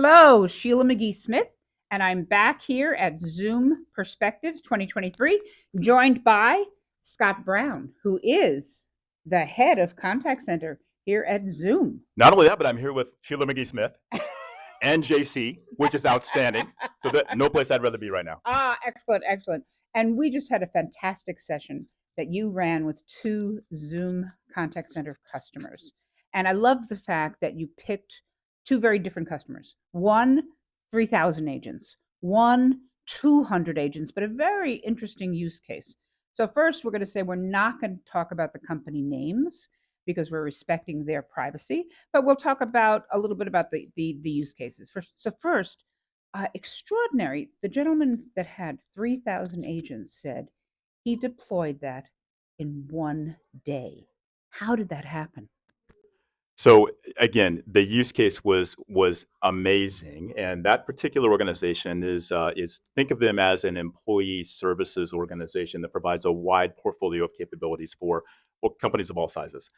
Hello, Sheila McGee Smith, and I'm back here at Zoom Perspectives 2023, joined by Scott Brown, who is the head of contact center here at Zoom. Not only that, but I'm here with Sheila McGee Smith and JC, which is outstanding. So that no place I'd rather be right now. Excellent, excellent. And we just had a fantastic session that you ran with two Zoom contact center customers. And I loved the fact that you picked two very different customers. One, 3,000 agents, one, 200 agents, but a very interesting use case. So first, we're going to say we're not going to talk about the company names because we're respecting their privacy, but we'll talk about a little bit about the use cases. First, extraordinary. The gentleman that had 3,000 agents said he deployed that in one day. How did that happen? So again, the use case was amazing, and that particular organization is think of them as an employee services organization that provides a wide portfolio of capabilities for companies of all sizes.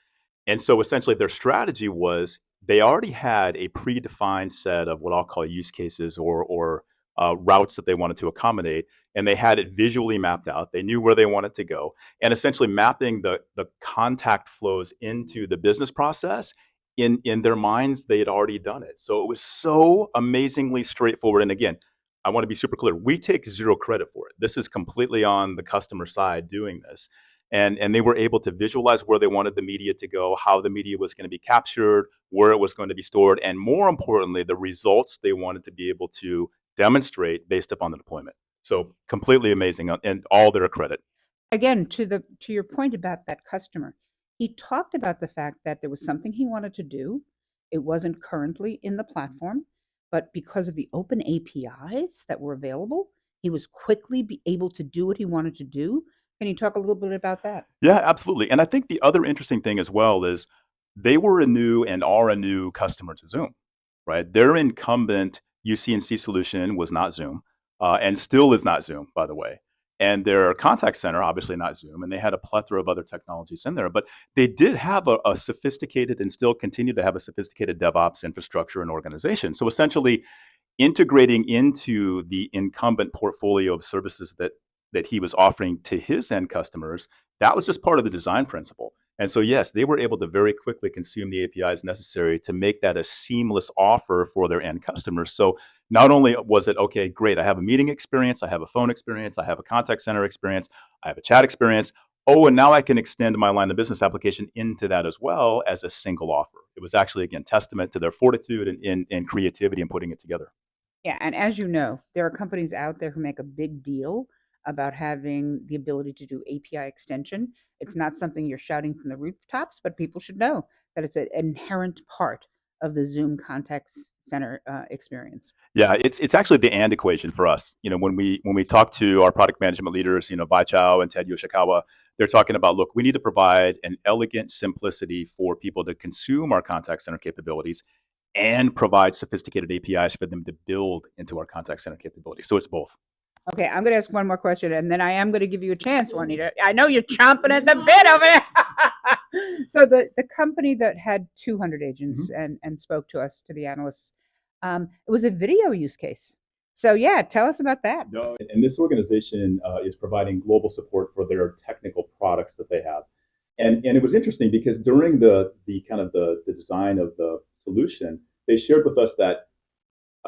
And so essentially their strategy was they already had a predefined set of what I'll call use cases or routes that they wanted to accommodate, and they had it visually mapped out. They knew where they wanted to go, and essentially mapping the contact flows into the business process. In their minds, they had already done it. So it was so amazingly straightforward. And again, I want to be super clear. We take zero credit for it. This is completely on the customer side doing this. And they were able to visualize where they wanted the media to go, how the media was going to be captured, where it was going to be stored, and more importantly, the results they wanted to be able to demonstrate based upon the deployment. So completely amazing, and all their credit. Again, to your point about that customer, he talked about the fact that there was something he wanted to do. It wasn't currently in the platform, but because of the open APIs that were available, he was quickly be able to do what he wanted to do. Can you talk a little bit about that? Yeah, absolutely. And I think the other interesting thing as well is they were a new and are a new customer to Zoom, right? Their incumbent UC&C solution was not Zoom, and still is not Zoom, by the way. And their contact center, obviously not Zoom, and they had a plethora of other technologies in there, but they did have a sophisticated and still continue to have a sophisticated DevOps infrastructure and organization. So essentially, integrating into the incumbent portfolio of services that he was offering to his end customers, that was just part of the design principle. And so, yes, they were able to very quickly consume the APIs necessary to make that a seamless offer for their end customers. So not only was it, okay, great, I have a meeting experience, I have a phone experience, I have a contact center experience, I have a chat experience. Oh, and now I can extend my line of business application into that as well as a single offer. It was actually, again, testament to their fortitude and creativity in putting it together. Yeah, and as you know, there are companies out there who make a big deal about having the ability to do API extension. It's not something you're shouting from the rooftops, but people should know that it's an inherent part of the Zoom contact center experience. Yeah, it's actually the and equation for us. You know, when we talk to our product management leaders, Bai Chao and Ted Yoshikawa, they're talking about, look, we need to provide an elegant simplicity for people to consume our contact center capabilities and provide sophisticated APIs for them to build into our contact center capabilities. So it's both. Okay, I'm going to ask one more question, and then I am going to give you a chance, Juanita. I know you're chomping at the bit over there. So the company that had 200 agents and spoke to us, to the analysts, it was a video use case. So yeah, tell us about that. No, and this organization is providing global support for their technical products that they have. And it was interesting because during the kind of the design of the solution, they shared with us that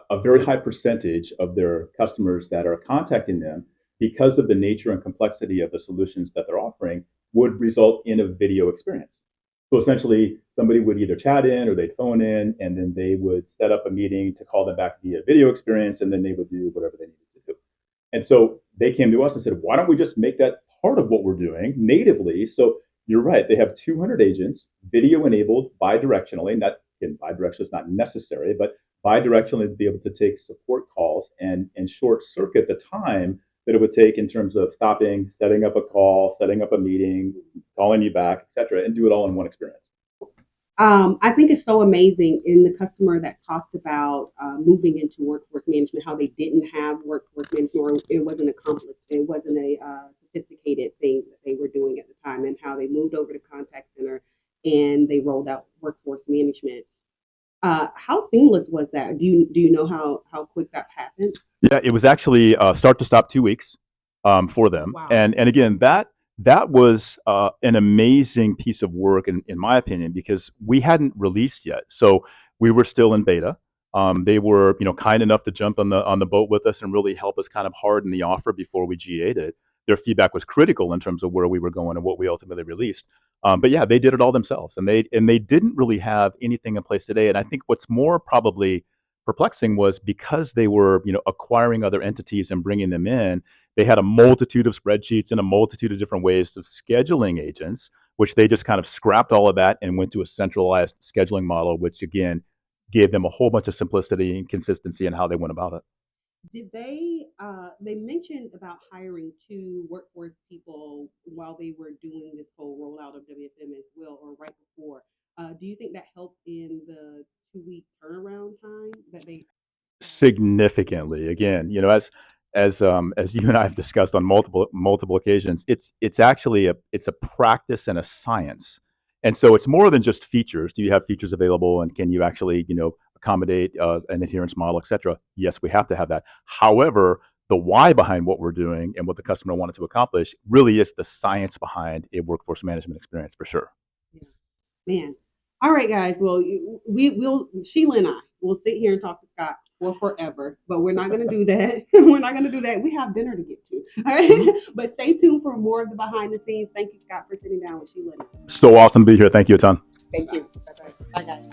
a very high percentage of their customers that are contacting them, because of the nature and complexity of the solutions that they're offering, would result in a video experience. So essentially, somebody would either chat in or they'd phone in, and then they would set up a meeting to call them back via video experience, and then they would do whatever they needed to do. And so they came to us and said, why don't we just make that part of what we're doing natively? So you're right, they have 200 agents, video enabled bidirectionally. And that, again, bidirectional is not necessary, but bidirectionally to be able to take support calls and short circuit the time that it would take in terms of stopping, setting up a call, setting up a meeting, calling you back, et cetera, and do it all in one experience. I think it's so amazing in the customer that talked about moving into workforce management, how they didn't have workforce management, or it wasn't accomplished. It wasn't a sophisticated thing that they were doing at the time, and how they moved over to contact center and they rolled out workforce management. How seamless was that? Do you know how quick that happened? Yeah, it was actually start to stop 2 weeks for them, Wow. and again that was an amazing piece of work in my opinion because we hadn't released yet, so we were still in beta. They were kind enough to jump on the boat with us and really help us kind of harden the offer before we GA'd it. Their feedback was critical in terms of where we were going and what we ultimately released. But yeah, they did it all themselves, and they didn't really have anything in place today. And I think what's more probably perplexing was because they were acquiring other entities and bringing them in, they had a multitude of spreadsheets and a multitude of different ways of scheduling agents, which they just kind of scrapped all of that and went to a centralized scheduling model, which again gave them a whole bunch of simplicity and consistency in how they went about it. Did they mentioned about hiring two workforce people while they were doing this whole rollout of WFM as well, or right before? Do you think that helped in the 2 week turnaround time that they had? Significantly. Again, as you and I have discussed on multiple occasions, it's actually a practice and a science. And so it's more than just features. Do you have features available, and can you actually accommodate an adherence model, et cetera? Yes, we have to have that. However, the why behind what we're doing and what the customer wanted to accomplish really is the science behind a workforce management experience for sure. Yeah. Man. All right, guys. Well, we'll Sheila and I will sit here and talk to Scott for forever, but we're not going to do that. We're not going to do that. We have dinner to get to. All right, but stay tuned for more of the behind the scenes. Thank you, Scott, for sitting down with Sheila and I. So awesome to be here. Thank you a ton. Thank you. Bye, guys.